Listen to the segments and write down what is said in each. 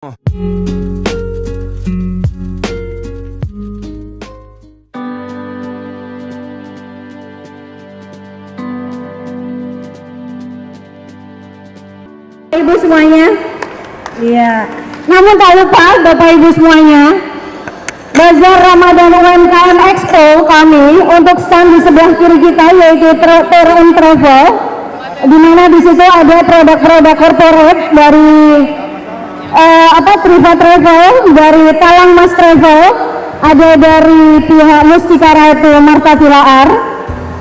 Ibu semuanya, iya. Namun tak lupa Bapak Ibu semuanya, Bazar Ramadan UMKM Expo kami untuk stand di sebelah kiri kita yaitu Tour and Travel, di mana di situ ada produk-produk corporate dari Triva Travel, dari Talang Mas Travel, ada dari pihak Mustika Ratu Marta Tilaar,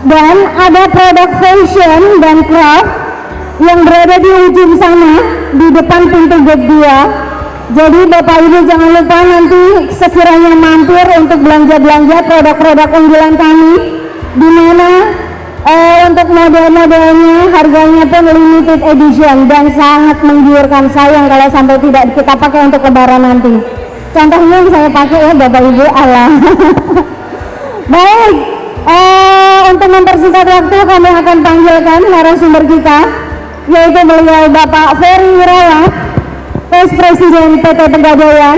dan ada produk fashion dan craft yang berada di ujung sana di depan pintu gate 2. Jadi Bapak Ibu jangan lupa nanti sekiranya mampir untuk belanja-belanja produk-produk unggulan kami, di mana untuk model-modelnya harganya pun limited edition dan sangat menggiurkan. Sayang kalau sampai tidak kita pakai untuk lebaran nanti. Contohnya yang saya pakai ya Bapak Ibu, alah. Baik, untuk mempersingkat waktu kami akan panggilkan narasumber kita, yaitu beliau Bapak Ferry Wirawan, Vice President PT Pegadaian,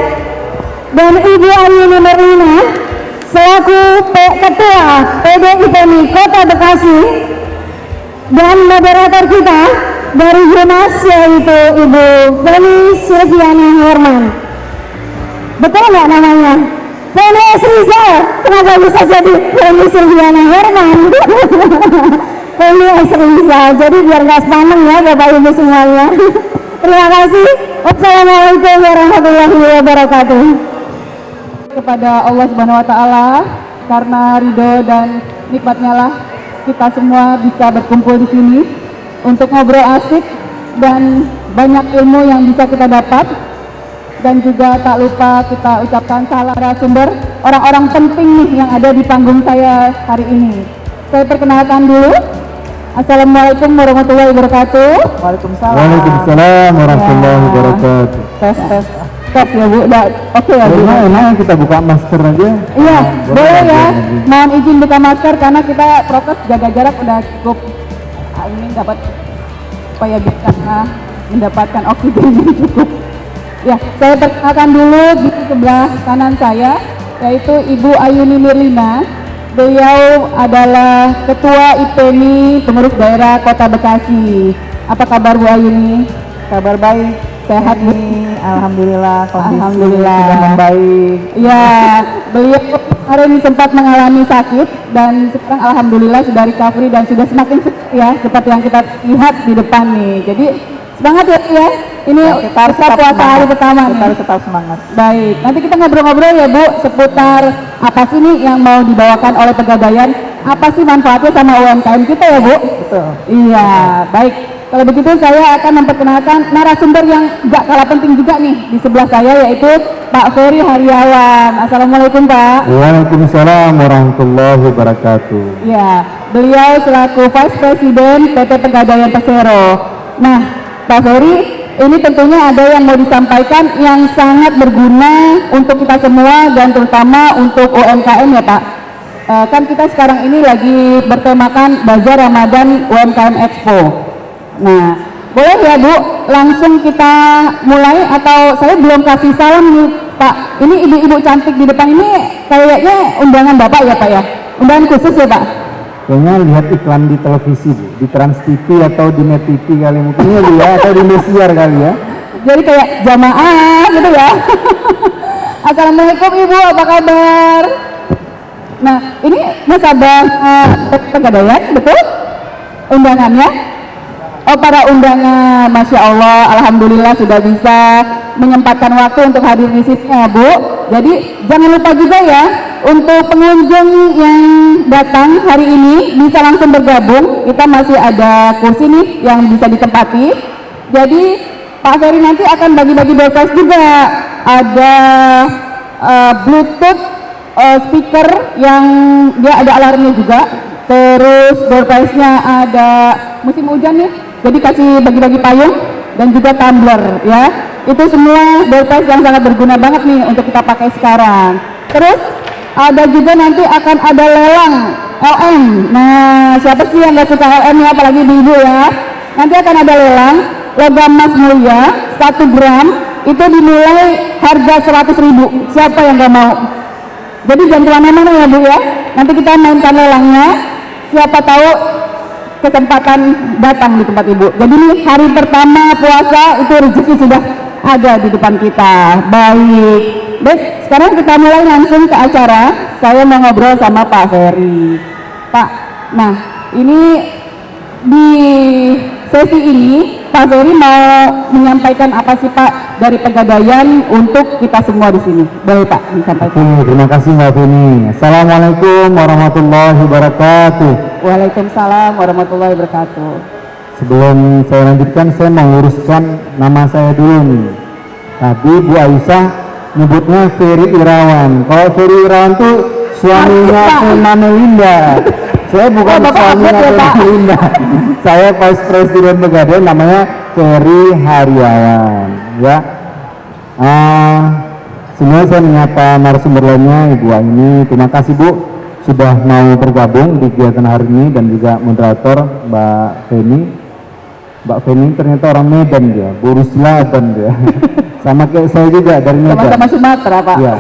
dan Ibu Ayuni Merlina selaku Ketua PDIPMI Kota Bekasi, dan moderator kita dari Humas yaitu Ibu Feni Silviana Herman. Betul nggak namanya? Feni Rizal. Kenapa bisa jadi Feni Silviana Herman? Feni Rizal. Jadi biar nggak spamen ya Bapak Ibu semuanya. Terima kasih. Wassalamualaikum warahmatullahi wabarakatuh. Kepada Allah Subhanahu wa Ta'ala, karena ridho dan nikmatnya lah kita semua bisa berkumpul di sini untuk ngobrol asik dan banyak ilmu yang bisa kita dapat. Dan juga tak lupa kita ucapkan salam narasumber orang-orang penting nih yang ada di panggung saya hari ini. Saya perkenalkan dulu. Assalamualaikum warahmatullahi wabarakatuh. Waalaikumsalam. Waalaikumsalam warahmatullahi wabarakatuh. Tes. Stop ya Bu, oke ya Bu. Enak kita buka masker aja. Iya, boleh ya. Mohon izin buka masker karena kita prokes jaga jarak udah cukup. Ini dapat supaya bisa mendapatkan oksigen yang cukup. Ya, saya perkenalkan dulu di sebelah kanan saya, yaitu Ibu Ayuni Merlina. Beliau adalah Ketua IPMI Pengurus Daerah Kota Bekasi. Apa kabar Bu Ayuni? Kabar baik, Sehat Bu? alhamdulillah, kondisi Alhamdulillah sudah membaik. Ya, beliau kemarin sempat mengalami sakit dan sekarang alhamdulillah sudah recovery dan sudah semakin sehat ya, seperti yang kita lihat di depan nih. Jadi semangat ya. Ini Kita harus puasa hari pertama kita nih. harus tetap semangat. Baik, nanti kita ngobrol-ngobrol ya Bu seputar apa sih nih yang mau dibawakan oleh Pegadaian, apa sih manfaatnya sama UMKM kita ya Bu? Betul. Iya, baik. Kalau begitu saya akan memperkenalkan narasumber yang gak kalah penting juga nih di sebelah saya, yaitu Pak Ferry Hariawan. Assalamualaikum Pak. Waalaikumsalam warahmatullahi wabarakatuh. Ya, beliau selaku Vice President PT Pegadaian Persero. Nah, Pak Ferry, ini tentunya ada yang mau disampaikan yang sangat berguna untuk kita semua dan terutama untuk UMKM ya Pak. Kan kita sekarang ini lagi bertemakan Bazar Ramadan UMKM Expo. Nah, boleh ya Bu, langsung kita mulai atau saya belum kasih salam nih Pak. Ini ibu-ibu cantik di depan ini kayaknya undangan Bapak ya Pak ya? Undangan khusus ya Pak? Kayaknya lihat iklan di televisi Bu, di Trans TV atau di Net TV kali mungkin ya Bu ya, atau di Indosiar kali ya. Jadi kayak jamaah gitu ya. Assalamualaikum Ibu, apa kabar? Nah, ini nasabah Pegadaian, betul? Undangannya? Oh, para undangan, Masya Allah, alhamdulillah sudah bisa menyempatkan waktu untuk hadir di sini ya Bu. Jadi jangan lupa juga ya, untuk pengunjung yang datang hari ini bisa langsung bergabung. Kita masih ada kursi nih yang bisa ditempati. Jadi Pak Ferry nanti akan bagi-bagi door prize juga. Ada Bluetooth speaker yang dia ada alarmnya juga. Terus door prize-nya ada musim hujan nih, jadi kasih bagi-bagi payung dan juga tumbler ya. Itu semua door prize yang sangat berguna banget nih untuk kita pakai sekarang. Terus ada juga nanti akan ada lelang LM. Nah, siapa sih yang gak suka LM ya, apalagi ibu ya. Nanti akan ada lelang logam emas mulia 1 gram itu dimulai harga 100.000. Siapa yang gak mau? Jadi jangan kemana-mana ya Bu ya, nanti kita mainkan lelangnya, siapa tahu kesempatan datang di tempat Ibu. Jadi ini hari pertama puasa itu rezeki sudah ada di depan kita. Baik, baik, sekarang kita mulai langsung ke acara. Saya mau ngobrol sama Pak Ferry. Pak, nah ini di sesi ini Pak Ferry mau menyampaikan apa sih Pak dari Pegadaian untuk kita semua di sini? Boleh Pak disampaikan. Terima kasih Mbak Feni. Assalamualaikum warahmatullahi wabarakatuh. Waalaikumsalam warahmatullahi wabarakatuh. Sebelum saya lanjutkan, saya mau luruskan nama saya dulu nih. Tadi Bu Aisyah nyebutnya Ferry Irawan. Kalau Ferry Irawan tuh suaminya Tena Melinda. Saya bukan suaminya Tena Melinda. Saya Vice President Pegadaian, namanya Ferry Hariawan. Ya. Sebenarnya saya menyapa narasumber lainnya, Ibu Aini. Terima kasih Bu sudah mau bergabung di kegiatan hari ini, dan juga moderator Mbak Feni. Mbak Feni ternyata orang Medan dia, Bu Rusla dan dia. Sama kayak saya juga dari Medan. Sama-sama Sumatera Pak. Ya.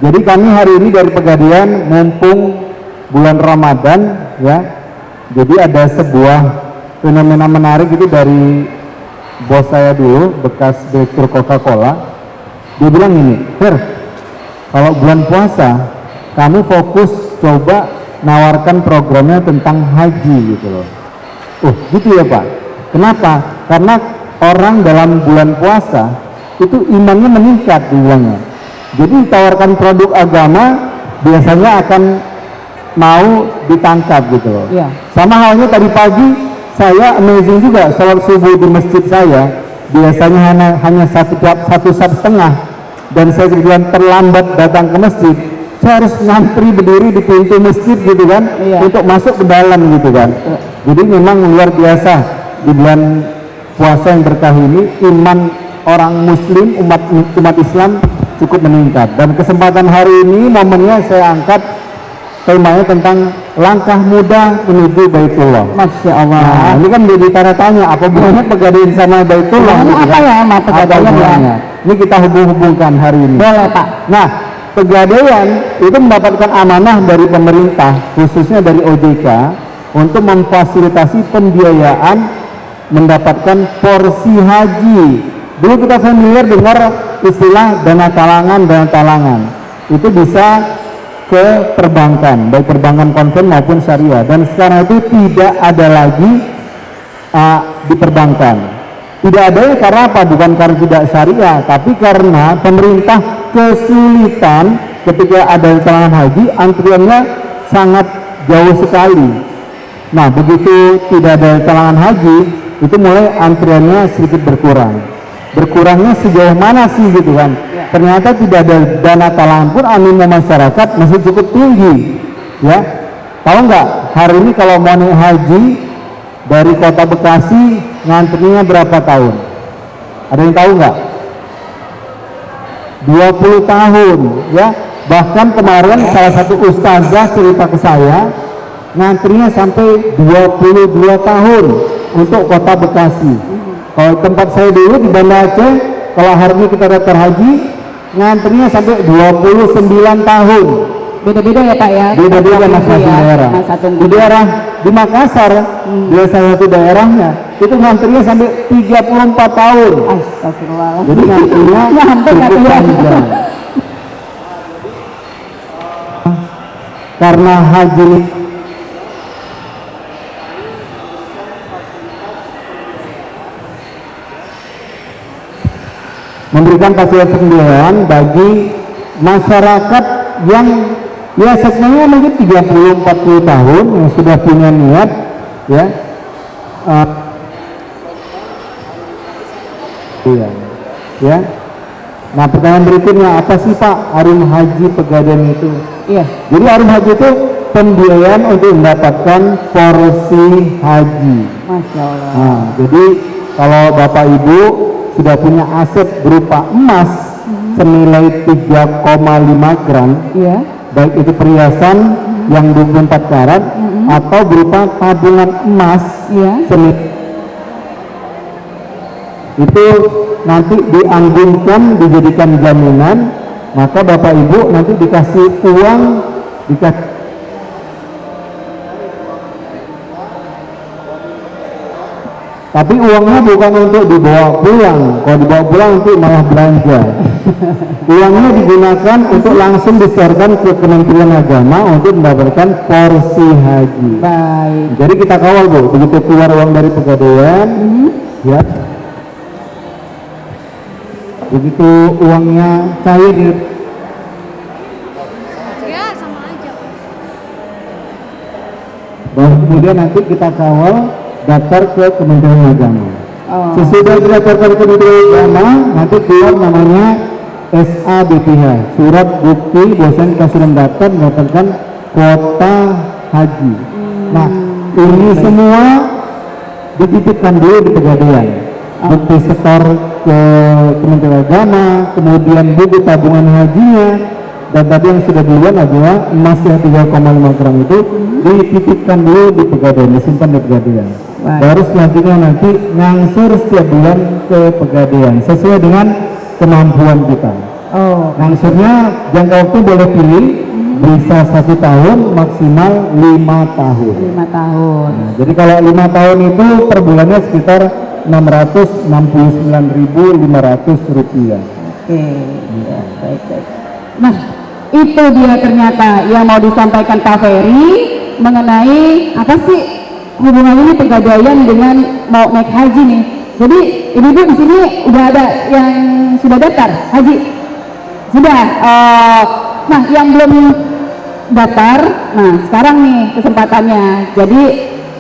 Jadi kami hari ini dari Pegadaian mumpung bulan Ramadan ya. Jadi ada sebuah fenomena menarik itu dari bos saya dulu, bekas direktur Coca-Cola. Dia bilang gini, Fer, kalau bulan puasa kamu fokus coba nawarkan programnya tentang haji gitu loh. Gitu ya Pak. Kenapa? Karena orang dalam bulan puasa itu imannya meningkat dibilangnya. Jadi ditawarkan produk agama biasanya akan mau ditangkap gitu loh. Iya. Sama halnya tadi pagi saya amazing juga, sholat subuh di masjid saya biasanya hanya satu setengah, dan saya kemudian terlambat datang ke masjid. Saya harus ngantri berdiri di pintu masjid gitu kan, untuk masuk ke dalam gitu kan. Jadi memang luar biasa di bulan puasa yang berkah ini iman orang muslim, umat Islam cukup meningkat. Dan kesempatan hari ini momennya saya angkat temanya tentang langkah muda menuju Baitullah. Masya Allah. Nah, ini kan jadi tanda tanya, apa hubungannya Pegadaian sama Baitullah? Ini apa ya sama Pegadaian ya? Ini kita hubung-hubungkan hari ini. Boleh Pak. Nah, Pegadaian itu mendapatkan amanah dari pemerintah, khususnya dari OJK, untuk memfasilitasi pembiayaan mendapatkan porsi haji. Dulu kita familiar dengar istilah dana talangan. Itu bisa ke perbankan, baik perbankan konven maupun syariah, dan sekarang itu tidak ada lagi di perbankan. Tidak ada karena apa? Bukan karena tidak syariah, tapi karena pemerintah kesulitan ketika ada talangan haji, antriannya sangat jauh sekali. Nah, begitu tidak ada talangan haji, itu mulai antriannya sedikit berkurang. Berkurangnya sejauh mana sih gitu kan? Ternyata tidak ada dana talangan pun animo masyarakat masih cukup tinggi. Ya, tahu nggak hari ini kalau mau naik haji dari kota Bekasi ngantrinya berapa tahun? Ada yang tahu nggak? 20 tahun ya. Bahkan kemarin salah satu ustazah cerita ke saya ngantrinya sampai 22 tahun untuk kota Bekasi. Kalau tempat saya dulu di Banda Aceh, kalau hari ini kita daftar haji ngantrinya sampai 29 tahun. Beda-beda ya Pak ya? Beda-beda masing-masing daerah. Di daerah di Makassar, di salah satu daerahnya itu ngantrinya sampai 34 tahun. Astagfirullah. Jadi ngantrinya cukup panjang. Karena haji memberikan fasilitas pembiayaan bagi masyarakat yang ya segmennya mungkin 30-40 tahun yang sudah punya niat ya ya. Nah, pertanyaan berikutnya, apa sih Pak Arum Haji Pegadaian itu? Iya. Jadi Arum Haji itu pembiayaan untuk mendapatkan porsi haji. Masya Allah. Nah, jadi kalau Bapak Ibu sudah punya aset berupa emas senilai 3,5 gram, Iya. baik itu perhiasan yang 24 karat atau berupa tabungan emas Iya. senilai itu nanti dianggunkan, dijadikan jaminan, maka Bapak Ibu nanti dikasih uang, tapi uangnya bukan untuk dibawa pulang. Kalau dibawa pulang nanti malah belanja. Uangnya digunakan untuk langsung diserahkan ke Kementerian Agama untuk mendapatkan porsi haji. Baik. Jadi kita kawal Bu, begitu keluar uang dari Pegadaian, ya. Begitu uangnya cair, Ya, sama aja. baru kemudian nanti kita kawal daftar ke Kementerian Agama. Oh. Sesudah didaftarkan ke Kementerian Agama, nanti keluar namanya SABPH, surat bukti bahwasanya kita sudah mendapatkan kuota haji. Nah, ini semua dititipkan dulu di Pegadaian. Bukti setor ke Kementerian Agama, kemudian buku tabungan hajinya, dan tadi yang sudah duluan adalah emas yang 3,5 gram itu dititipkan dulu di Pegadaian, disimpan di Pegadaian. Baik. Baru selanjutnya nanti ngangsur setiap bulan ke Pegadaian sesuai dengan kemampuan kita. Oh. Ngangsurnya jangka waktu boleh pilih, bisa 1 tahun, maksimal 5 tahun. 5 tahun. Nah, jadi kalau 5 tahun itu per bulannya sekitar Rp669.500. Oke. Ya, baik, baik. Nah, itu dia ternyata yang mau disampaikan Pak Ferry mengenai apa sih hubungan ini Pegadaian dengan mau naik haji nih. Jadi ibu-ibu di sini udah ada yang sudah daftar haji? Sudah. Nah, yang belum daftar, nah sekarang nih kesempatannya. Jadi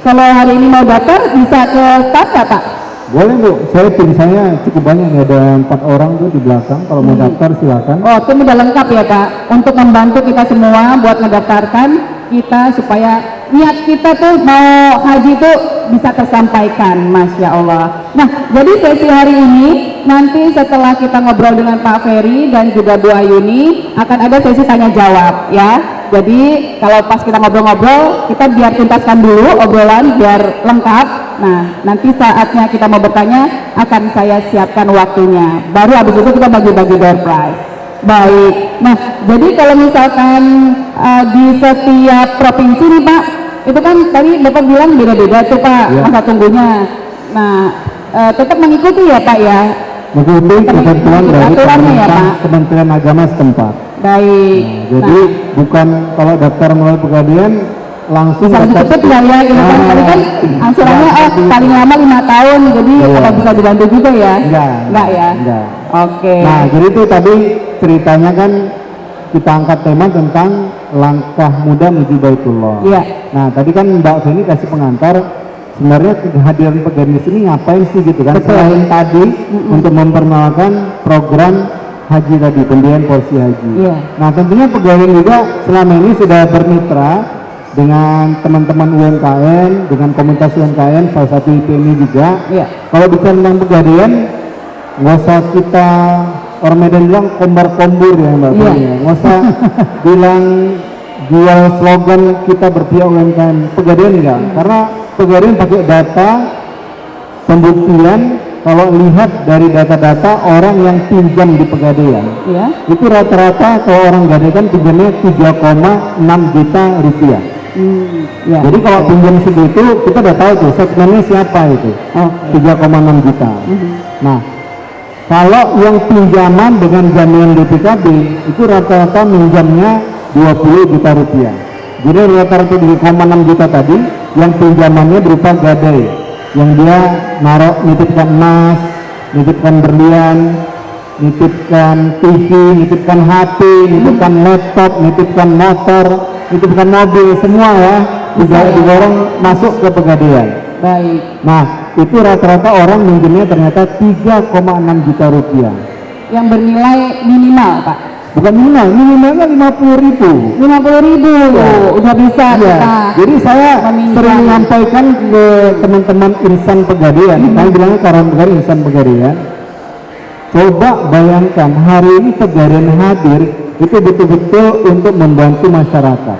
kalau hari ini mau daftar bisa ke staf ya Pak? Boleh Bu, tim saya cukup banyak, ada 4 orang tuh di belakang. Kalau mau daftar silakan. Oh, tim udah lengkap ya Pak, untuk membantu kita semua buat ngedaftarkan kita supaya niat kita tuh mau haji tuh bisa tersampaikan, Masya Allah. Nah, jadi sesi hari ini nanti setelah kita ngobrol dengan Pak Ferry dan juga Bu Ayuni akan ada sesi tanya jawab ya. Jadi kalau pas kita ngobrol-ngobrol kita biar tuntaskan dulu obrolan biar lengkap. Nah, nanti saatnya kita mau bertanya akan saya siapkan waktunya. Baru habis itu kita bagi-bagi door prize. Baik. Nah, jadi kalau misalkan di setiap provinsi nih Pak, itu kan tadi Bapak bilang beda-beda tuh Pak Ya. masa tunggunya. Nah, tetap mengikuti ya Pak ya. Mengikuti ketentuan dari aturannya ya, pemerintah Pak? Kementerian Agama setempat. Baik. Nah, jadi bukan kalau daftar melalui Pegadaian langsung Bisa daftar- cepet lah ya, gitu kan. Tadi kan angsurannya paling lama 5 tahun, jadi Iya. apa bisa dibantu juga ya? Enggak ya? Enggak. Oke. Nah, jadi itu tadi ceritanya kan kita angkat tema tentang langkah muda menuju Baitullah. Iya. Nah, tadi kan Mbak Feni kasih pengantar, sebenarnya kehadiran Pegadaian di sini ngapain sih gitu kan? Betul. Selain tadi untuk memperkenalkan program haji tadi, pembiayaan porsi haji. Iya. Nah, tentunya Pegadaian juga selama ini sudah bermitra dengan teman-teman UMKM, dengan komunitas UMKM, salah satu IPMI juga. Iya. Kalau bicara tentang Pegadaian, nggak usah kita, orang Medan bilang kombar-kombur ya Mbak Iya. Feni ya. Nggak usah bilang jual slogan kita berpihak UMKM. Pegadaian enggak, karena Pegadaian pakai data pembuktian. Kalau lihat dari data-data orang yang pinjam di Pegadaian, Iya. itu rata-rata kalau orang gadaikan pinjamnya 3,6 juta rupiah. Iya. Jadi kalau pinjam segitu kita udah tahu tuh segmennya siapa itu. Oke. 3,6 juta. Nah, kalau yang pinjaman dengan jaminan BPKB itu rata-rata minjamnya 20 juta rupiah. Jadi rata-rata 3,6 juta tadi yang pinjamannya berupa gadai, yang dia naruh, nitipkan emas, nitipkan berlian, nitipkan TV, nitipkan HP, nitipkan laptop, nitipkan motor, nitipkan mobil, semua ya digorong masuk ke Pegadaian. Baik. Nah, itu rata-rata orang minjemnya ternyata 3,6 juta rupiah. Yang bernilai minimal Pak. Bukan minimal, minimalnya 50.000. 50.000. Udah bisa Iya. kita. Jadi saya meminjam. sering menyampaikan ke teman-teman insan Pegadaian, kami bilangnya karang Pegadaian, insan Pegadaian. Coba bayangkan hari ini Pegadaian hadir itu betul-betul untuk membantu masyarakat.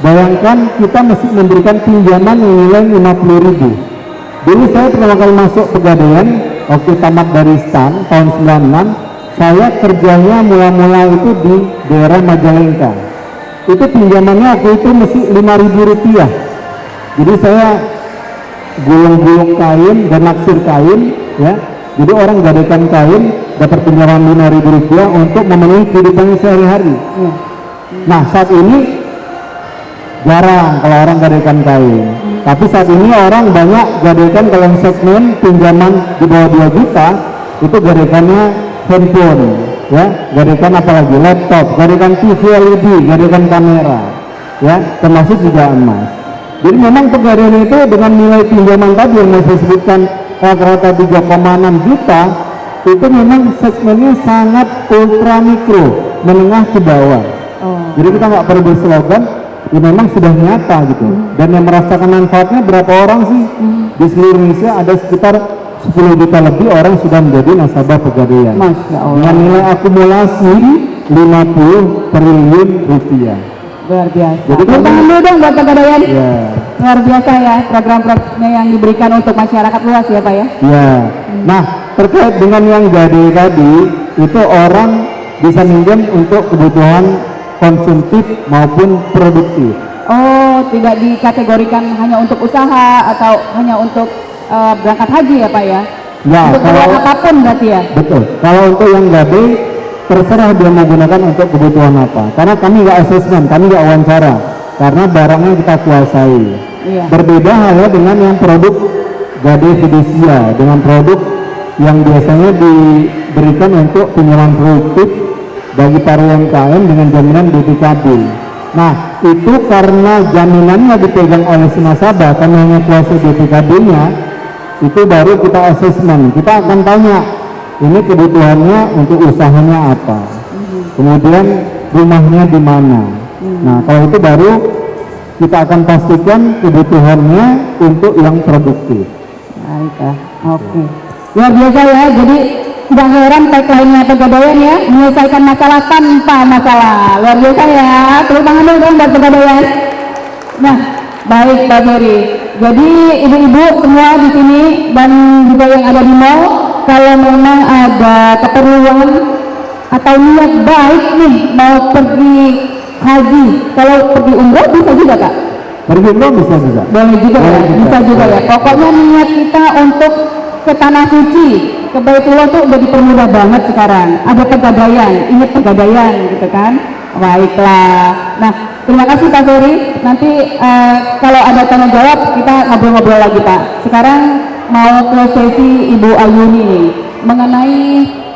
Bayangkan kita mesti memberikan pinjaman yang nilai 50.000. Dulu saya pertama kali masuk Pegadaian, waktu tamat dari STAN tahun 96, saya kerjanya mula-mula itu di daerah Majalengka. Itu pinjamannya waktu itu mesti Rp5.000. Jadi saya gulung-gulung kain dan naksir kain, ya. Jadi orang gadaikan kain dapat pinjaman Rp5.000 untuk memenuhi kehidupannya sehari-hari. Nah, saat ini jarang kalau orang gadaikan kain. Tapi saat ini orang banyak gadaikan kalau segmen pinjaman di bawah 2 juta itu gadaikannya handphone, ya, gadaikan apalagi laptop, gadaikan TV LED, gadaikan kamera, ya, termasuk juga emas. Jadi memang pegadaian itu dengan nilai pinjaman tadi yang saya sebutkan rata-rata 3,6 juta itu memang segmennya sangat ultra mikro, menengah ke bawah. Jadi kita nggak perlu berslogan, ya memang sudah nyata gitu. Dan yang merasakan manfaatnya berapa orang sih? Di seluruh Indonesia ada sekitar 10 juta lebih orang sudah menjadi nasabah pegadaian. Masya Allah. Dengan nilai akumulasi 50 triliun rupiah. Luar biasa. Jadi Tepuk tangan dulu dong buat pegadaian. Ya, Luar biasa ya program-programnya yang diberikan untuk masyarakat luas ya Pak ya. ya. Nah, terkait dengan yang gadai tadi, itu orang bisa minjem untuk kebutuhan konsumtif maupun produktif. Oh, tidak dikategorikan hanya untuk usaha atau hanya untuk berangkat haji ya Pak ya? Ya, Untuk keperluan apapun berarti ya? betul. Kalau untuk yang gadai, terserah dia mau gunakan untuk kebutuhan apa. Karena kami nggak asesmen, kami nggak wawancara. Karena barangnya kita kuasai. Iya. Berbeda halnya dengan yang produk gadai fidusia, dengan produk yang biasanya diberikan untuk pinjaman produktif bagi para UMKM dengan jaminan BPKB. Nah, itu karena jaminannya dipegang oleh si nasabah, kami hanya kuasa BPKB-nya, itu baru kita asesmen. Kita akan tanya, ini kebutuhannya untuk usahanya apa, kemudian rumahnya di mana. Nah, kalau itu baru kita akan pastikan kebutuhannya untuk yang produktif. Baik ya, oke. Luar biasa ya, jadi tidak heran tagline-nya pegadaian ya, menyelesaikan masalah tanpa masalah. Luar biasa ya, tepuk tangan dulu dong buat pegadaian. Nah, baik Pak Ferry. Jadi ibu-ibu semua di sini dan juga yang ada di mall, kalau memang ada keperluan atau niat baik nih mau pergi haji, kalau pergi umroh bisa juga Kak? Pergi umroh bisa juga. Boleh juga ya, bisa juga ya. Pokoknya niat kita untuk ke tanah suci, ke Baitullah tuh udah dipermudah banget sekarang. Ada pegadaian, ingat pegadaian gitu kan. Baiklah. Nah, terima kasih Pak Ferry. Nanti kalau ada tanya jawab kita ngobrol-ngobrol lagi Pak. Sekarang mau ke sesi Ibu Ayuni nih mengenai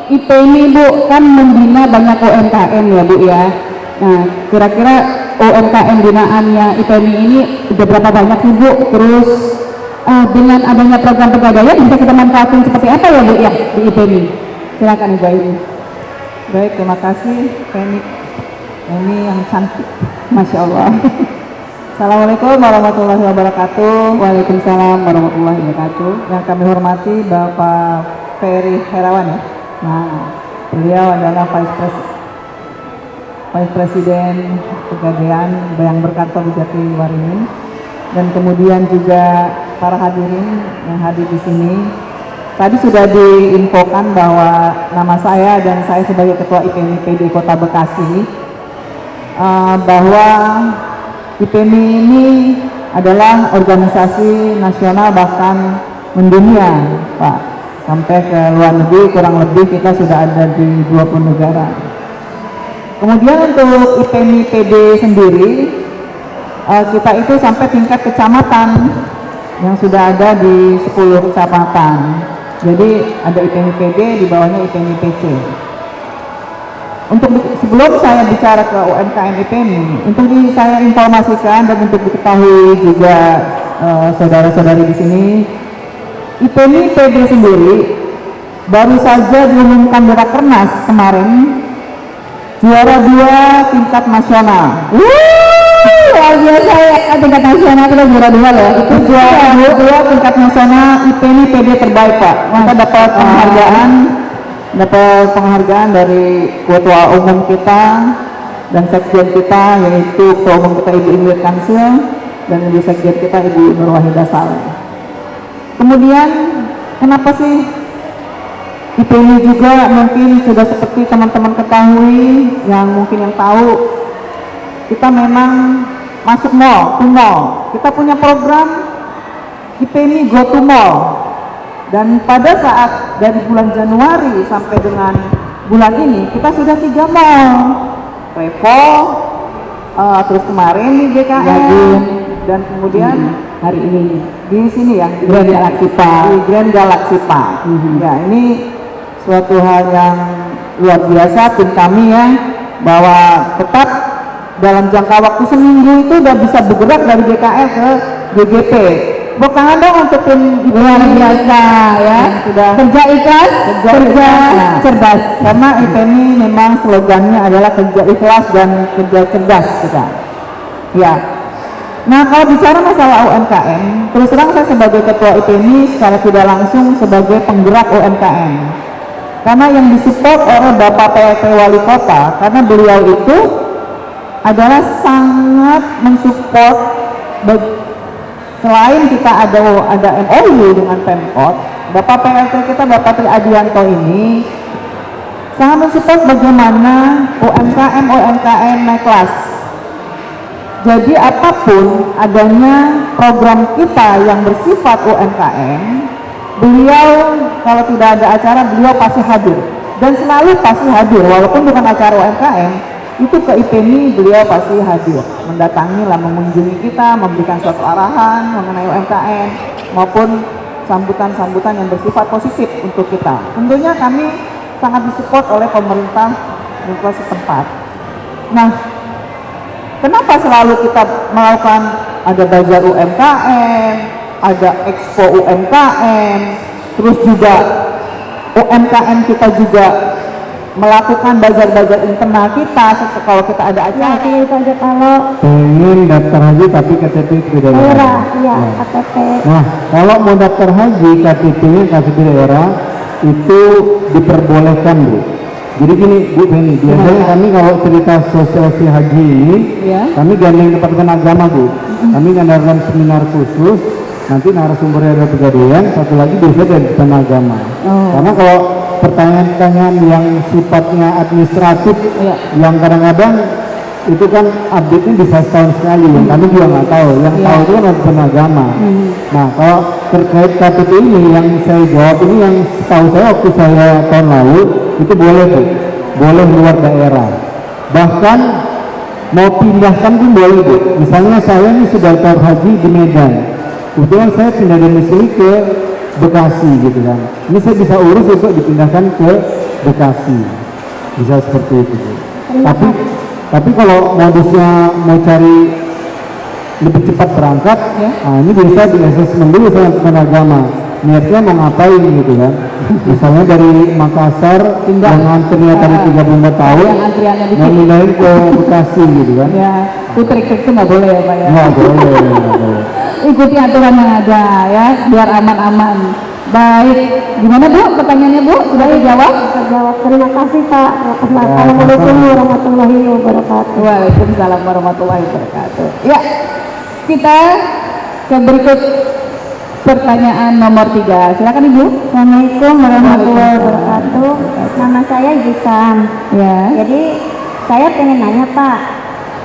IPMI Bu, kan membina banyak UMKM ya Bu ya. Nah, kira-kira UMKM binaannya IPMI ini udah berapa banyak sih Bu? Terus dengan adanya program pegadaian bisa kita manfaatin seperti apa ya Bu ya di IPMI? Silakan Ibu Ayuni. Baik, terima kasih Penny. Ini yang cantik. Masya Allah. Assalamualaikum warahmatullahi wabarakatuh. Waalaikumsalam warahmatullahi wabarakatuh. Yang kami hormati Bapak Ferry Herawan ya. Nah, beliau adalah Vice Presiden Pegadaian yang berkantor di Jatiwaringin. Dan kemudian juga para hadirin yang hadir di sini. Tadi sudah diinfokan bahwa nama saya dan saya sebagai Ketua IPMI PD Kota Bekasi bahwa IPMI ini adalah organisasi nasional bahkan mendunia Pak, sampai ke luar negeri, kurang lebih kita sudah ada di 20 negara. Kemudian untuk IPMI PD sendiri kita itu sampai tingkat kecamatan yang sudah ada di 10 kecamatan. Jadi ada IPMI PD, di bawahnya IPMI PC. Untuk sebelum saya bicara ke UMKM IPMI, untuk saya informasikan dan untuk diketahui juga saudara-saudari di sini, IPMI PD sendiri baru saja diumumkan di Rakernas kemarin juara 2 tingkat nasional. Luar biasa ya, tingkat nasional kita juara 2 loh. Itu juara 2 tingkat nasional IPMI PD terbaik Pak. Kita dapat penghargaan dari Ketua Umum kita dan Sekjen kita, yaitu Ketua Umum kita Ibu Ingrid Kansil dan Ibu Sekjen kita Ibu Nur Wahidah Saleh. Kemudian kenapa sih IPMI juga mungkin sudah seperti teman-teman ketahui, yang mungkin yang tahu, kita memang masuk mall, to mall. Kita punya program IPMI Go to Mall. Dan pada saat dari bulan Januari sampai dengan bulan ini, kita sudah 3 mall. Revo, terus kemarin di GKM, dan kemudian hari ini di sini ya, di Grand Galaxy Park. di Grand Galaxy Park. Ya, ini suatu hal yang luar biasa tim kami ya, bahwa tetap dalam jangka waktu seminggu itu udah bisa bergerak dari GKL ke GGP. Tepuk tangan dong untuk tim luar biasa ya, yang sudah kerja ikhlas, kerja Nah, cerdas. karena IPMI memang slogannya adalah kerja ikhlas dan kerja cerdas kita. Ya. Nah, kalau bicara masalah UMKM, terus terang saya sebagai ketua IPMI secara tidak langsung sebagai penggerak UMKM. Karena yang disupport oleh Bapak PLT Wali Kota, karena beliau itu adalah sangat mensupport selain kita ada MOU dengan Pemkot, Bapak PLT kita Bapak Tri Adianto ini sangat mensupport bagaimana UMKM naik kelas. Jadi apapun adanya program kita yang bersifat UMKM, beliau kalau tidak ada acara beliau pasti hadir, dan selalu pasti hadir walaupun bukan acara UMKM, itu ke IPMI beliau pasti hadir, mendatangi lah, mengunjungi kita, memberikan suatu arahan mengenai UMKM maupun sambutan-sambutan yang bersifat positif untuk kita. Tentunya kami sangat disupport oleh pemerintah lingkungan setempat. Nah, kenapa selalu kita melakukan ada bazar UMKM, ada expo UMKM, terus juga UMKM kita juga melakukan bazar-bazar internal kita kalau kita ada acara. Ya, saja kalau Pengen daftar haji tapi KTP tidak daerah, daerah. ya, Nah. KTP. Nah, kalau mau daftar haji KTP-nya KTP daerah itu diperbolehkan, Bu. Jadi gini, Bu Penny, biasanya kami kalau cerita sosialisasi haji ini, Ya. kami gandeng Departemen Agama, Bu. Kami ngadakan seminar khusus, nanti narasumbernya ada Pegadaian, satu lagi biasanya dari Departemen Agama. Karena kalau pertanyaan-pertanyaan yang sifatnya administratif, Iya. yang kadang-kadang itu kan update-nya bisa setahun sekali, yang kami juga nggak tahu, yang tahu itu kan Departemen Agama. Nah, kalau terkait KTP ini yang saya jawab ini, yang setahu saya waktu saya tahun lalu itu boleh, Bu, boleh luar daerah, bahkan mau pindahkan pun boleh, Bu. Misalnya saya ini sudah daftar haji di Medan, kebetulan saya pindah dari sini ke Bekasi gitu kan, ini saya bisa urus untuk dipindahkan ke Bekasi, bisa seperti itu, Bu. Tapi kalau modusnya mau cari lebih cepat berangkat, nah ini bisa di assessment dulu sama Departemen Agama, niatnya mau ngapain gitu kan. Misalnya dari Makassar yang antrinya tadi 35 tahun, Yang antriannya mau dikit. pindahin ke Bekasi gitu kan. Ya, itu trik-trik itu nggak boleh ya Pak ya. Nggak boleh, nggak boleh. Ikuti aturan yang ada ya, biar aman-aman. Baik, gimana Bu? Pertanyaannya Bu, sudah dijawab? Terjawab. Terima kasih Pak. Ya, Assalamualaikum warahmatullahi wabarakatuh. Waalaikumsalam warahmatullahi wabarakatuh. Ya, kita ke berikut pertanyaan nomor 3. Silakan Ibu. Assalamualaikum warahmatullahi wabarakatuh. Nama saya Jisan. Ya. Jadi saya pengen nanya Pak,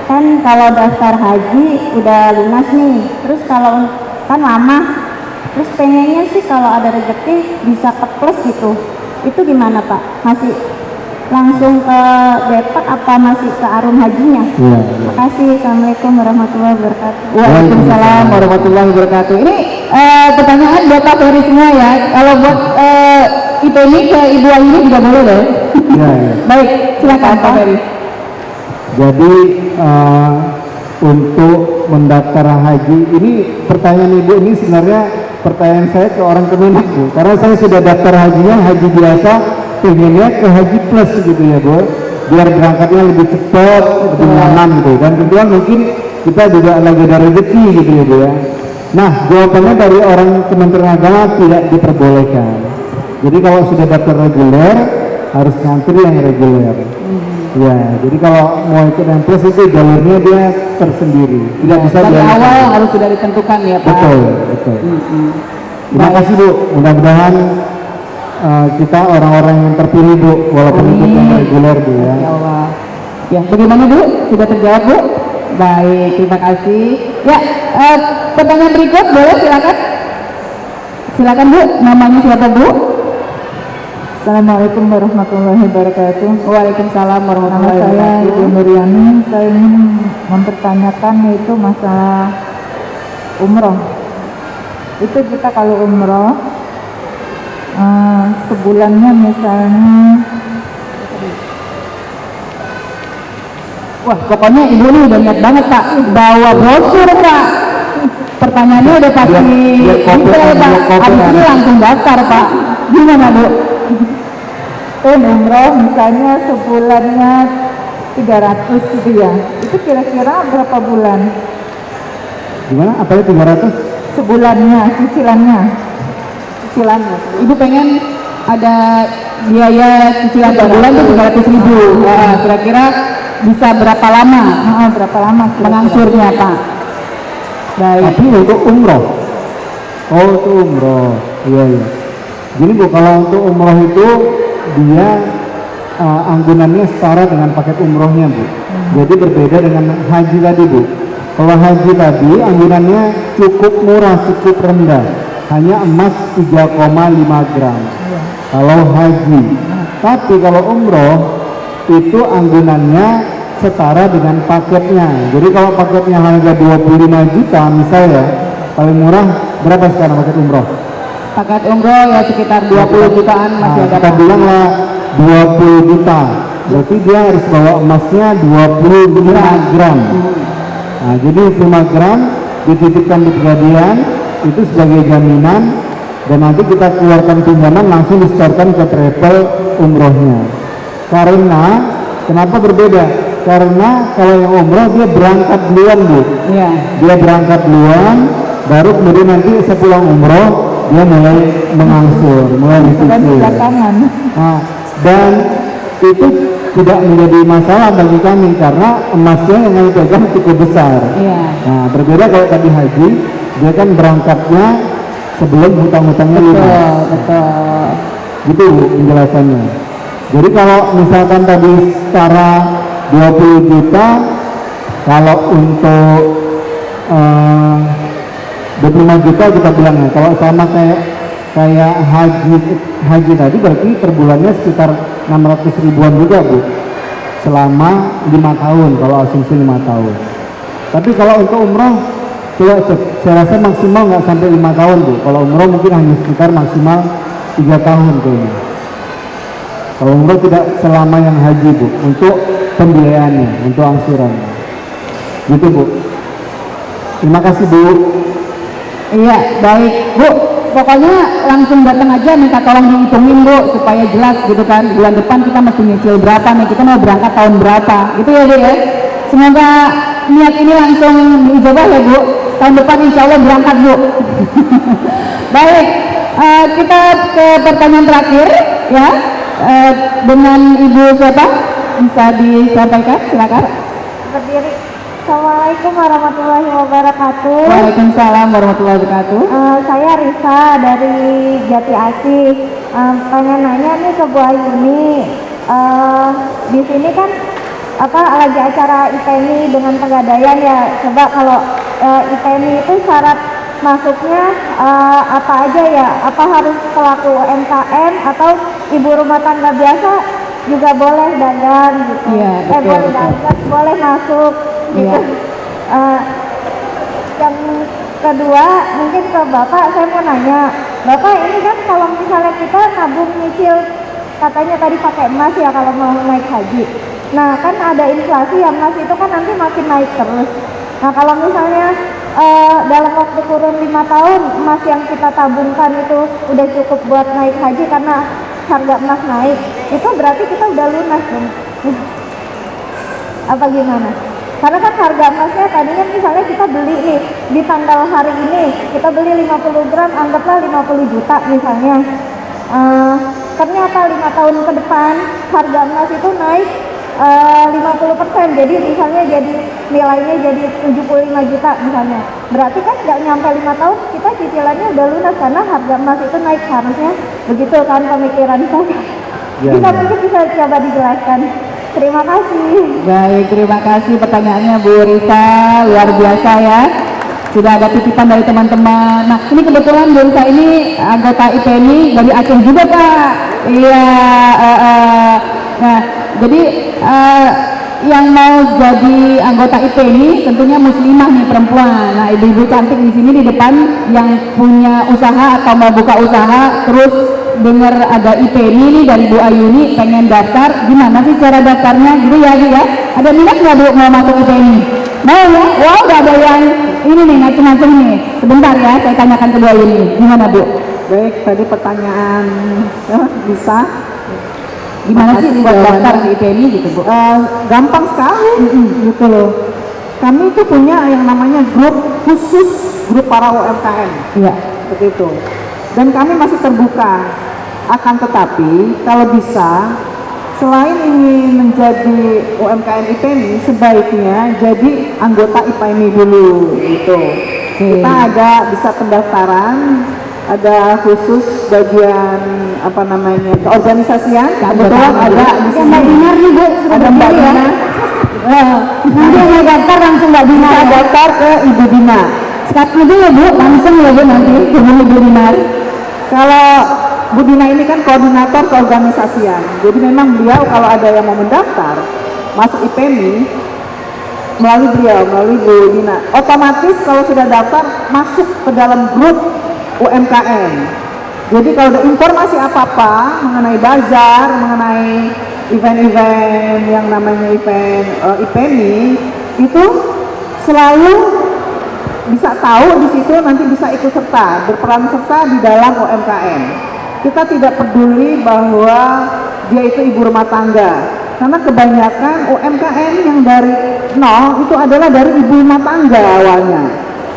kan kalau daftar haji udah lunas nih, terus kalau kan lama, terus pengennya sih kalau ada rezeki bisa ke plus gitu, itu gimana Pak? Masih langsung ke Depak apa masih ke Arum Hajinya? Iya, iya. Terima kasih. Assalamualaikum warahmatullahi wabarakatuh. Waalaikumsalam warahmatullahi wabarakatuh. Ini pertanyaan buat Pak Ferry semua ya. Kalau buat IPMI ke Ibu Ayu juga boleh loh. Iya, iya. Baik, silakan Pak Ferry. Jadi untuk mendaftar haji ini, pertanyaan Ibu ini sebenarnya pertanyaan saya ke orang Kemenak, Bu, karena saya sudah daftar hajinya haji biasa, pengennya ke haji plus gitu ya, Bu, biar berangkatnya lebih cepat, lebih nyaman gitu. Dan kemudian mungkin kita juga lagi ada rezeki gitu ya, Bu ya. Nah, jawabannya dari orang Kementerian Agama tidak diperbolehkan. Jadi kalau sudah daftar reguler harus ngantri yang reguler. Ya, jadi kalau mau ikut yang plus itu jalurnya dia tersendiri, tidak bisa Dari dia. awal harus sudah ditentukan ya Pak. Betul, betul. Terima kasih Bu, mudah-mudahan kita orang-orang yang terpilih Bu, walaupun itu yang reguler Bu ya. Ya Allah. Ya, bagaimana Bu? Sudah terjawab Bu? Baik, terima kasih. Ya, pertanyaan berikut boleh silakan. Silakan Bu, namanya siapa Bu? Assalamualaikum warahmatullahi wabarakatuh. Waalaikumsalam Nama warahmatullahi saya wabarakatuh. Ibu Nuryani. Saya ingin mempertanyakan yaitu masalah umroh. Itu kita kalau umroh sebulannya misalnya, Wah, pokoknya Ibu ini udah niat banget Pak, bawa brosur Pak. Pertanyaannya udah pasti Lihat kopi, detail Pak. lihat kopi, Abis ini kan? langsung daftar Pak. Gimana Bu? umroh misalnya sebulannya 300 gitu ya. Itu kira-kira berapa bulan? Gimana? Apa itu 300? Sebulannya, cicilannya. Cicilannya. Ibu pengen ada biaya cicilan per bulan tuh 300.000. Wah, kira-kira bisa berapa lama Berapa lama kira-kira? mengangsurnya Pak? Baik. Tapi untuk umroh. Oh, itu umroh. Iya, iya. Jadi Bu, kalau untuk umroh itu dia anggunannya setara dengan paket umrohnya Bu. Jadi berbeda dengan haji tadi Bu. Kalau haji tadi anggunannya cukup murah, cukup rendah. Hanya emas 3,5 gram. Kalau haji. Tapi kalau umroh itu anggunannya setara dengan paketnya. Jadi kalau paketnya harga 25 juta misalnya, paling murah berapa sekarang paket umroh? Paket umroh ya sekitar 20 jutaan masih ada Kita Pak. bilanglah 20 juta. Berarti dia harus bawa emasnya 25 gram. Nah, jadi 5 gram dititipkan di Pegadaian itu sebagai jaminan, dan nanti kita keluarkan pinjaman langsung disetorkan ke travel umrohnya. Karena kenapa berbeda? Karena kalau yang umroh dia berangkat duluan Bu. Iya. Dia berangkat duluan, baru kemudian nanti sepulang umroh dia mulai mengangsur, mulai Kan dicicil. belakangan. Nah, dan itu tidak menjadi masalah bagi kami karena emasnya yang kami pegang cukup besar. Iya. Nah, berbeda kalau tadi haji, dia kan berangkatnya sebelum hutang-hutangnya lunas. Betul, betul. Gitu Bu penjelasannya. Jadi kalau misalkan tadi setara 20 juta, kalau untuk 25 juta kita bilangnya, kalau sama kayak haji tadi berarti per bulannya sekitar 600 ribuan juga Bu, selama 5 tahun kalau asumsi 5 tahun. Tapi kalau untuk umroh coba cek, saya rasa maksimal nggak sampai 5 tahun Bu. Kalau umroh mungkin hanya sekitar maksimal 3 tahun kayaknya. Kalau umroh tidak selama yang haji Bu, untuk pembiayaannya, untuk angsuran. Gitu Bu. Terima kasih Bu. Iya, baik Bu. Pokoknya langsung datang aja minta tolong dihitungin Bu supaya jelas gitu kan. Bulan depan kita mesti nyicil berapa nih, kita mau berangkat tahun berapa. Gitu ya Bu ya. Semoga niat ini langsung diijabah ya Bu. Tahun depan insya Allah berangkat Bu. Baik, kita ke pertanyaan terakhir ya. Dengan Ibu siapa? Bisa disampaikan, silakan. Berdiri. Assalamualaikum warahmatullahi wabarakatuh. Waalaikumsalam warahmatullahi wabarakatuh. Saya Risa dari Jati Asih. Pengen nanya nih ke Bu Ayuni. Di sini kan lagi acara ITMI dengan Pegadaian ya. Coba kalau ITMI itu syarat masuknya apa aja ya? Apa harus pelaku UMKM atau ibu rumah tangga biasa juga boleh dagang gitu? Iya, betul, boleh betul. dagang, boleh masuk gitu. Iya. Yang kedua mungkin ke Bapak, saya mau nanya, Bapak ini kan kalau misalnya kita nabung nyicil katanya tadi pakai emas ya kalau mau naik haji. Nah kan ada inflasi ya, emas itu kan nanti makin naik terus. Nah kalau misalnya dalam waktu kurun 5 tahun emas yang kita tabungkan itu udah cukup buat naik haji karena harga emas naik, itu berarti kita udah lunas dong. Apa gimana? Karena kan harga emasnya tadinya misalnya kita beli nih di tanggal hari ini, kita beli 50 gram, anggaplah 50 juta misalnya. Ternyata 5 tahun ke depan harga emas itu naik 50%, jadi misalnya jadi nilainya jadi 75 juta misalnya. Berarti kan nggak nyampe 5 tahun kita cicilannya udah lunas karena harga emas itu naik, harusnya Begitu kan pemikiran saya. Ya, Bisa ya. mungkin bisa coba dijelaskan. Terima kasih. Baik, terima kasih pertanyaannya Bu Risa, luar biasa ya. Sudah ada titipan dari teman-teman. Nah, ini kebetulan Bu Risa ini anggota IPMI dari Aceh juga Pak. Iya. Nah, jadi yang mau jadi anggota IPMI tentunya muslimah nih perempuan. Nah, ibu-ibu cantik di sini di depan yang punya usaha atau mau buka usaha terus dengar ada IPMI nih dari Bu Ayuni pengen daftar, gimana sih cara daftarnya gitu ya Bu ya? Ada minat nggak Bu mau masuk IPMI? Mau ya? Wah, udah ada yang ini nih macam-macam nih. Sebentar ya, saya tanyakan ke Bu Ayuni. Gimana Bu? Baik, tadi pertanyaan bisa. Gimana sih Makasih buat jawabannya. daftar di IPMI gitu Bu? Gampang sekali, gitu loh. Kami itu punya yang namanya grup khusus, grup para UMKM, Iya. seperti itu. Dan kami masih terbuka. Akan tetapi, kalau bisa, selain ingin menjadi UMKM IPMI, sebaiknya jadi anggota IPMI dulu, gitu. Kita ada bisa pendaftaran, ada khusus bagian apa namanya keorganisasian. Kebetulan ada di Yang Mbak sini. Dinar nih Bu, sudah Ada Mbak berdiri ya. Dina. Nanti yang mau daftar langsung Mbak Dinar. Bisa daftar ke Ibu Dina. Skype aja ya Bu, langsung ya Bu nanti hubungi Bu Dinar. Kalau Bu Dina ini kan koordinator keorganisasian. Jadi memang beliau kalau ada yang mau mendaftar masuk IPMI melalui beliau, melalui Bu Dina. Otomatis kalau sudah daftar masuk ke dalam grup UMKM. Jadi kalau ada informasi apa-apa mengenai bazar, mengenai event-event yang namanya event IPMI itu selalu bisa tahu di situ, nanti bisa ikut serta, berperan serta di dalam UMKM. Kita tidak peduli bahwa dia itu ibu rumah tangga, karena kebanyakan UMKM yang dari nol itu adalah dari ibu rumah tangga awalnya.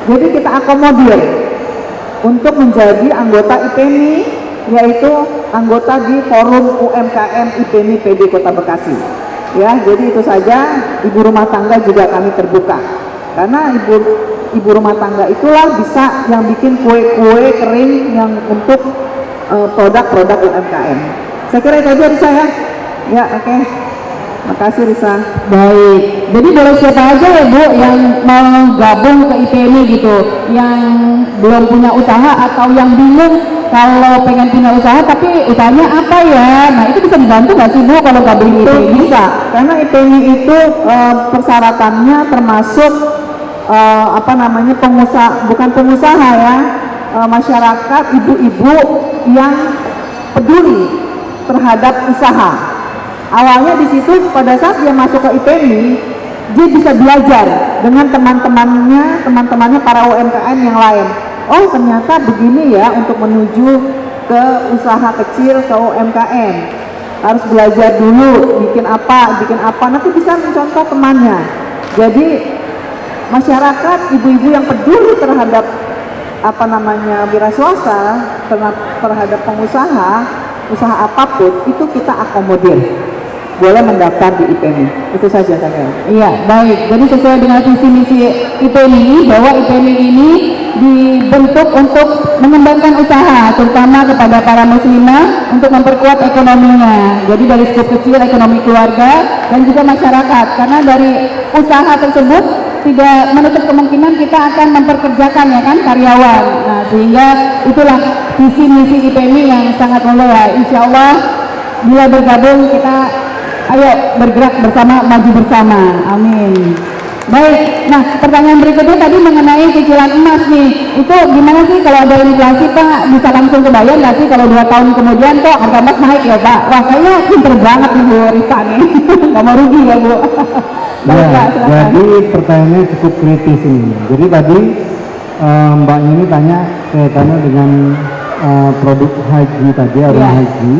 Jadi kita akomodir untuk menjadi anggota IPMI, yaitu anggota di forum UMKM IPMI PD Kota Bekasi. Ya, jadi itu saja. Ibu rumah tangga juga kami terbuka, karena ibu rumah tangga itulah bisa yang bikin kue-kue kering yang untuk produk-produk UMKM. Saya kira itu aja Risa ya. Ya, oke. Makasih Risa. Baik, jadi boleh siapa aja ya Bu yang mau gabung ke IPMI gitu, yang belum punya usaha atau yang bingung kalau pengen punya usaha tapi usahanya apa ya? Nah itu bisa dibantu nggak sih Bu kalau gabung di Itu IPMI? bisa, karena IPMI itu persyaratannya termasuk apa namanya pengusaha, bukan pengusaha ya, masyarakat, ibu-ibu yang peduli terhadap usaha. Awalnya di situ pada saat dia masuk ke IPMI, dia bisa belajar dengan teman-temannya para UMKM yang lain. Oh ternyata begini ya untuk menuju ke usaha kecil, ke UMKM. Harus belajar dulu, bikin apa, nanti bisa mencontoh temannya. Jadi masyarakat, ibu-ibu yang peduli terhadap apa namanya wira swasta, terhadap pengusaha, usaha apapun, itu kita akomodir. Boleh mendaftar di IPMI, itu saja saya. Iya, baik. Jadi sesuai dengan visi misi IPMI bahwa IPMI ini dibentuk untuk mengembangkan usaha, terutama kepada para muslimah untuk memperkuat ekonominya. Jadi dari skup kecil ekonomi keluarga dan juga masyarakat. Karena dari usaha tersebut tidak menutup kemungkinan kita akan memperkerjakan ya kan karyawan. Nah sehingga itulah visi misi IPMI yang sangat mulia. Insya Allah bila bergabung kita ayo bergerak bersama, maju bersama. Amin. Baik, nah pertanyaan berikutnya tadi mengenai cicilan emas nih. Itu gimana sih kalau ada inflasi Pak? Bisa langsung kebayar nggak sih kalau 2 tahun kemudian kok harga emas naik ya Pak? Wah kayaknya pinter banget nih Bu Risa nih. Nggak mau rugi ya Bu. Baik, Ya, Pak, silakan. jadi pertanyaannya cukup kritis ini. Jadi tadi Mbaknya ini tanya kaitannya dengan produk haji tadi, orang Iya. haji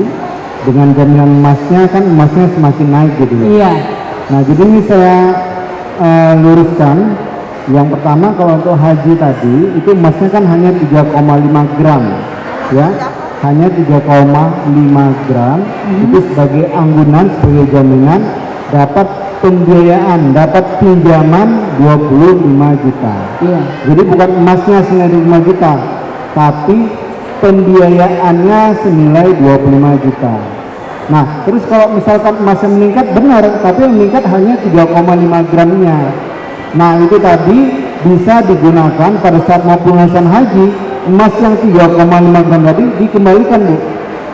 dengan jaminan emasnya, kan emasnya semakin naik gitu ya. Iya. Nah jadi ini saya luruskan. Yang pertama kalau untuk haji tadi itu emasnya kan hanya 3,5 gram ya, hanya 3,5 gram itu sebagai anggunan, sebagai jaminan dapat pembiayaan, dapat pinjaman 25 juta. Iya. Jadi bukan emasnya senilai 25 juta, tapi pembiayaannya senilai 25 juta. Nah, terus kalau misalkan emasnya meningkat, benar, tapi yang meningkat hanya 3,5 gramnya. Nah, itu tadi bisa digunakan pada saat mau pelunasan haji, emas yang 3,5 gram tadi dikembalikan, Bu,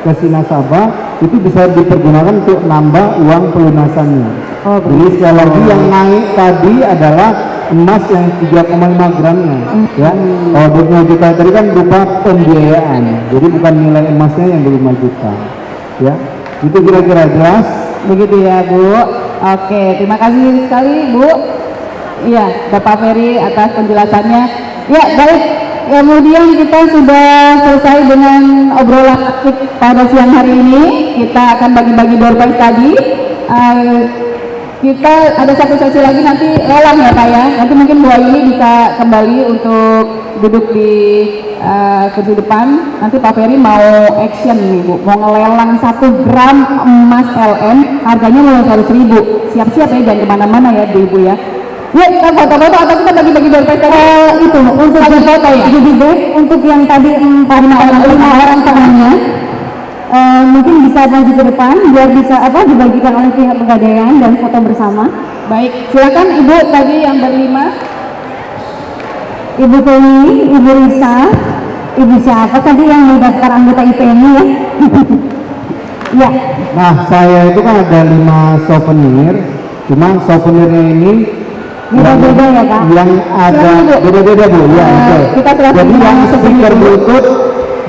ke si nasabah, itu bisa dipergunakan untuk nambah uang pelunasannya. Jadi sekali lagi yang naik tadi adalah emas yang 3,5 gramnya, ya. Kalau 25 juta tadi kan berupa pembiayaan, jadi bukan nilai emasnya yang 25 juta, ya. Itu kira-kira jelas? Begitu ya, Bu. Oke, terima kasih sekali, Bu. Iya, Bapak Ferry atas penjelasannya. Ya, baik. Kemudian kita sudah selesai dengan obrolan pada siang hari ini. Kita akan bagi-bagi door prize tadi. Kita ada satu sesi lagi nanti lelang ya Pak ya. Nanti mungkin Bu Aini bisa kembali untuk duduk di kursi depan. Nanti Pak Ferry mau action nih Bu, mau ngelelang 1 gram emas LM, harganya mulai 100.000. Siap-siap ya, jangan kemana-mana ya Ibu ya. Ya, kita foto-foto atau kita bagi-bagi door prize itu untuk bagi foto ya. Untuk yang tadi 5 orang temannya, mungkin bisa maju ke depan biar bisa dibagikan oleh pihak pegadaian dan foto bersama. Baik, silakan Ibu tadi yang berlima. Ibu Feni, Ibu Risa, Ibu siapa tadi yang mendaftar anggota IPMI ya? Ya. Nah, saya itu kan ada 5 souvenir, cuma souvenirnya ini beda-beda ya Kak? yang ada beda-beda Bu, ya. Kita Jadi yang stiker Bluetooth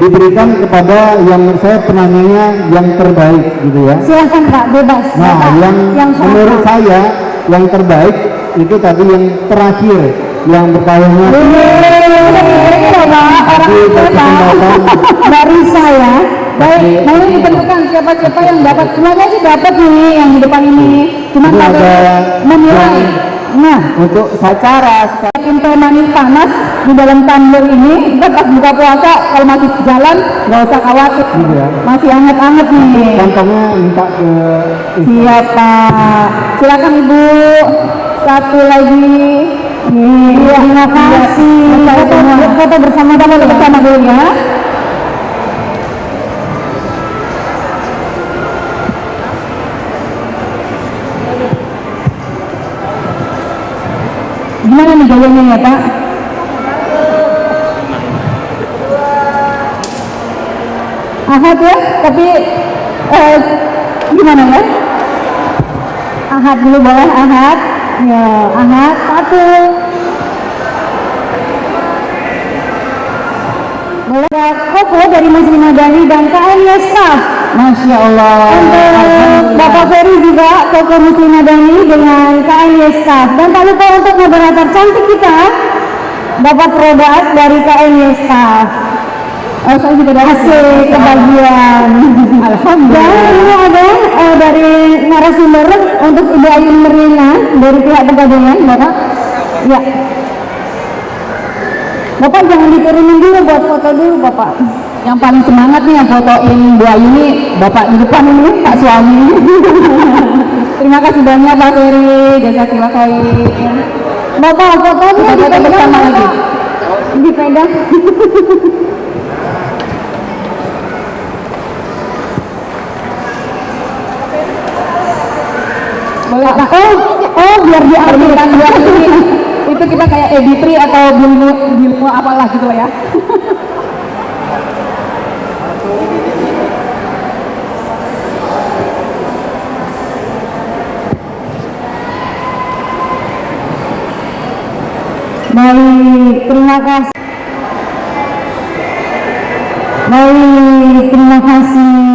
diberikan kepada yang saya penanyanya yang terbaik gitu ya. Silahkan Kak, bebas. Nah, Bapak, yang menurut saya yang terbaik itu tadi yang terakhir yang bertayangnya. Mbak Risa ya. Baik, mau ditentukan siapa-siapa yang dapat. Semuanya sih dapat nih yang di depan ini. Cuma Ini kalau ada menilai. Nah, untuk acara teh manis panas di dalam tumbler ini, ntar pas buka puasa kalau masih jalan nggak usah khawatir, Iya. masih anget-anget nih. kantongnya minta ke Siapa? Silakan Ibu. Satu lagi. Iya, terima kasih. Foto bersama dulu ya. Gimana nih gayanya ya Pak? Ahad ya, tapi gimana ya? Ahad dulu boleh, Ahad. Ya, Ahad satu. Boleh koko dari Muslim Madani dan KMY Staff. Masya Allah. Untuk Bapak Ferry juga koko Muslim Madani dengan KMY Staff. Dan tak lupa untuk moderator cantik kita, Bapak Produk dari KMY Staff. Oh, saya juga dapat Hasil kebagian. Alhamdulillah. Dan ini ada dari narasumber untuk Ibu Ayu Merlina dari pihak pegadaian, Bapak. Ya. Bapak jangan diturunin dulu buat foto dulu, Bapak. Yang paling semangat nih yang fotoin Bu Ayu ini Bapak di depan ini, Pak suami. Terima kasih banyak Pak Ferry, jazakallah khair. Bapak fotonya Kita foto bersama lagi. Dipegang. Boleh Pak? Oh, biar diambil. Permintaan Bu Ayu ini itu kita kayak editri atau bilmu apalah gitu ya. Baik, terima kasih. Baik, terima kasih.